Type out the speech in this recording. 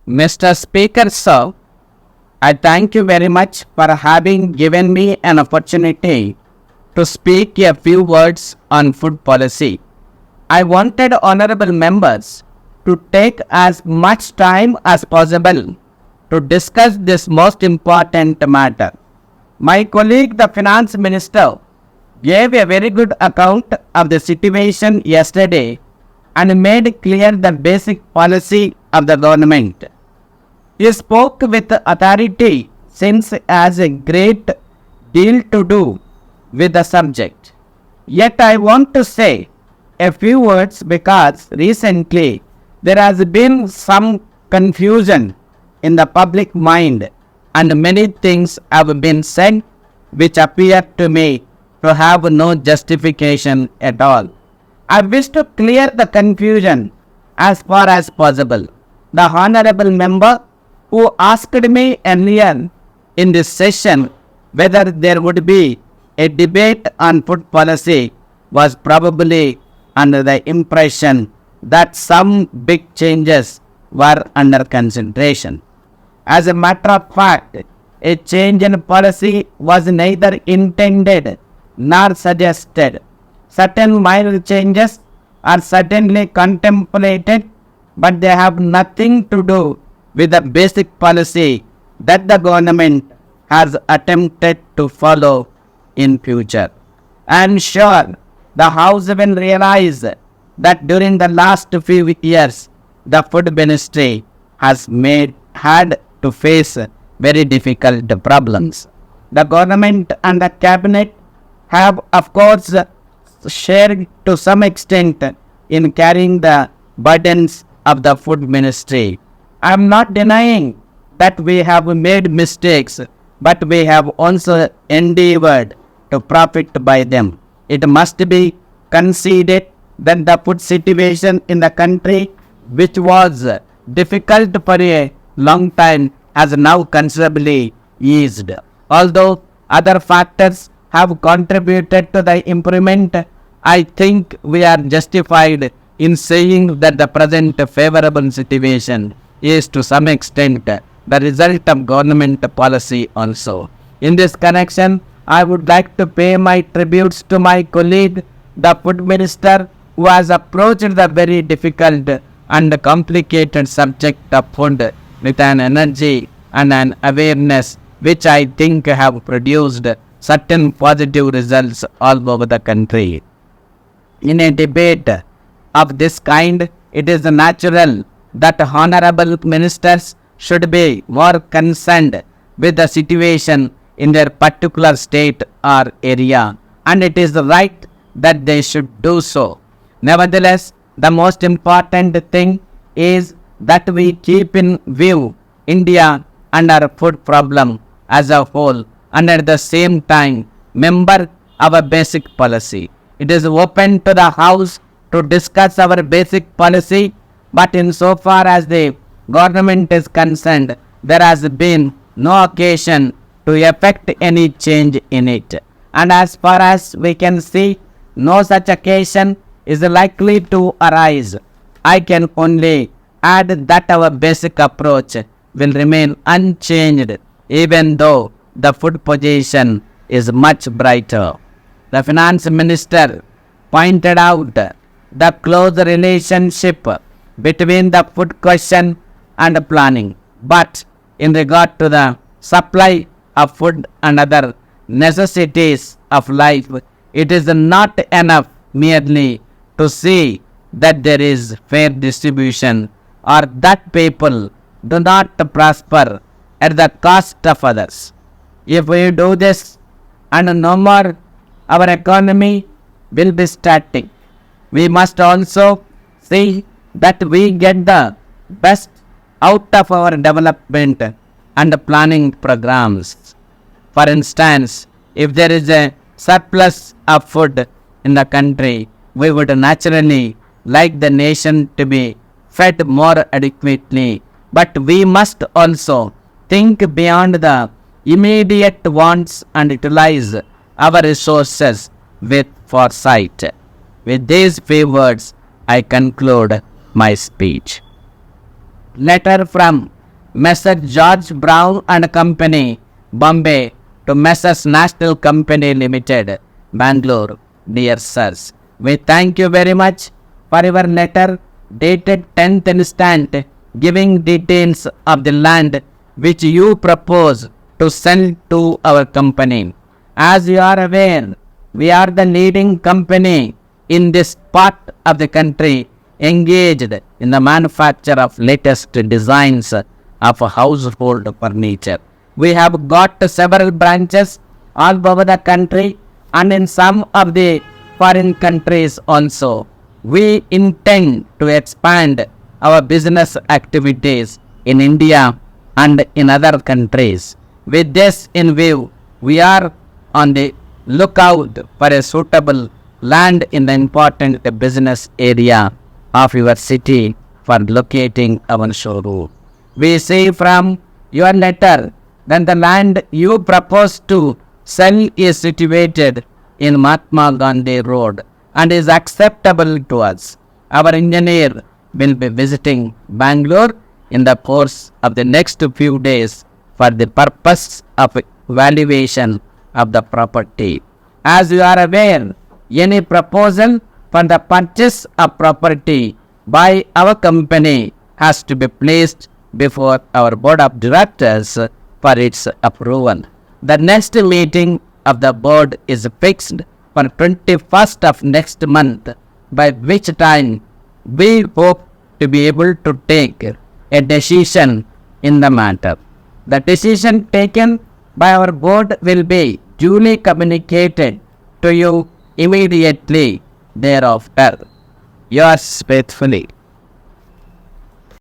Mr. Speaker, sir, I thank you very much for having given me an opportunity to speak a few words on food policy. I wanted honorable members to take as much time as possible to discuss this most important matter. My colleague, the finance minister, gave a very good account of the situation yesterday and made clear the basic policy of the government. He spoke with authority since he has a great deal to do with the subject. Yet I want to say a few words because recently there has been some confusion in the public mind and many things have been said which appear to me to have no justification at all. I wish to clear the confusion as far as possible. The honorable member who asked me earlier in this session whether there would be a debate on food policy was probably under the impression that some big changes were under consideration. As a matter of fact, a change in policy was neither intended nor suggested. Certain minor changes are certainly contemplated, but they have nothing to do with the basic policy that the government has attempted to follow in future. I am sure the House will realize that during the last few years, the food ministry has had to face very difficult problems. The government and the cabinet have of course shared to some extent in carrying the burdens of the food ministry. I am not denying that we have made mistakes, but we have also endeavored to profit by them. It must be conceded that the food situation in the country, which was difficult for a long time, has now considerably eased. Although other factors have contributed to the improvement, I think we are justified in saying that the present favorable situation is to some extent the result of government policy also. In this connection, I would like to pay my tributes to my colleague, the food minister, who has approached the very difficult and complicated subject of food with an energy and an awareness which I think have produced certain positive results all over the country. In a debate of this kind, it is natural that honorable ministers should be more concerned with the situation in their particular state or area, and it is right that they should do so. Nevertheless, the most important thing is that we keep in view India and our food problem as a whole, and at the same time remember our basic policy. It is open to the House to discuss our basic policy, but insofar as the government is concerned, there has been no occasion to effect any change in it. And as far as we can see, no such occasion is likely to arise. I can only add that our basic approach will remain unchanged even though the food position is much brighter. The finance minister pointed out the close relationship between the food question and planning. But in regard to the supply of food and other necessities of life, it is not enough merely to see that there is fair distribution or that people do not prosper at the cost of others. If we do this and no more, our economy will be static. We must also see that we get the best out of our development and planning programs. For instance, if there is a surplus of food in the country, we would naturally like the nation to be fed more adequately. But we must also think beyond the immediate wants and utilize our resources with foresight. With these few words, I conclude my speech. Letter from Messrs. George Brown and Company, Bombay, to Messrs. National Company Limited, Bangalore. Dear sirs, we thank you very much for your letter dated 10th instant, giving details of the land which you propose to sell to our company. As you are aware, we are the leading company in this part of the country engaged in the manufacture of latest designs of household furniture. We have got several branches all over the country and in some of the foreign countries also. We intend to expand our business activities in India and in other countries. With this in view, we are on the lookout for a suitable land in the important business area of your city for locating our showroom. We see from your letter that the land you propose to sell is situated in Mahatma Gandhi Road and is acceptable to us. Our engineer will be visiting Bangalore in the course of the next few days for the purpose of valuation of the property. As you are aware, any proposal for the purchase of property by our company has to be placed before our board of directors for its approval. The next meeting of the board is fixed for 21st of next month, by which time we hope to be able to take a decision in the matter. The decision taken by our board will be duly communicated to you immediately thereafter. Yours faithfully,